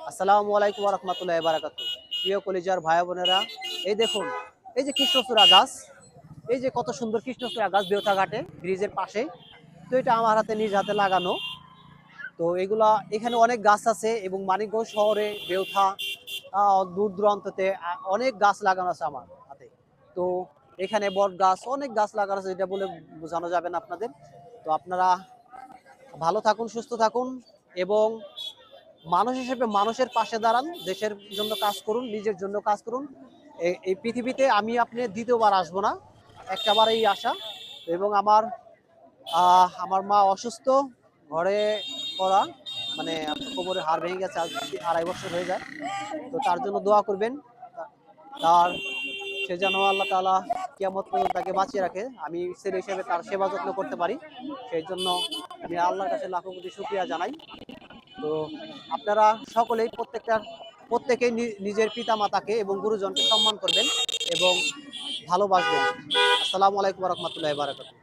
আসসালামু আলাইকুম ওয়া রাহমাতুল্লাহি ওয়া বারাকাতুহু। প্রিয় কলিজার ভাই বোনেরা, এই দেখুন, এই যে কৃষ্ণচূড়া গাছ, এই যে কত সুন্দর কৃষ্ণচূড়া গাছ বেউথা ঘাটে ব্রিজের পাশে। তো এটা আমার হাতে নিজ হাতে লাগানো। তো এগুলা এখানে অনেক গাছ আছে এবং মানিকগঞ্জ শহরে বেউথা দূর দূরান্ততে অনেক গাছ লাগানো আছে আমার হাতে। তো এখানে বট গাছ, অনেক গাছ লাগানো আছে, এটা বলে বোঝানো যাবে না আপনাদের। তো আপনারা ভালো থাকুন, সুস্থ থাকুন এবং মানুষ হিসেবে মানুষের পাশে দাঁড়ান, দেশের জন্য কাজ করুন, নিজের জন্য কাজ করুন। এই পৃথিবীতে আমি আপনি দ্বিতীয়বার আসবো না, একটাবারেই আসা। এবং আমার মা অসুস্থ, ঘরে পড়া, মানে কোমরে হাড় ভেঙে গেছে, আজ 2.5 বছর হয়ে যায়। তো তার জন্য দোয়া করবেন, তার সে যেন আল্লাহ তাআলা কিয়ামত পর্যন্ত তাকে বাঁচিয়ে রাখে, আমি ছেলে হিসেবে তার সেবা যত্ন করতে পারি। সেই জন্য আমি আল্লাহর কাছে লাখো কোটি শুকরিয়া জানাই। তো আপনারা সকলেই প্রত্যেকেই নিজের পিতা মাতাকে এবং গুরুজনকে সম্মান করবেন এবং ভালোবাসবেন। আসসালামু আলাইকুম ওয়া রাহমাতুল্লাহি ওয়া বারাকাতুহু।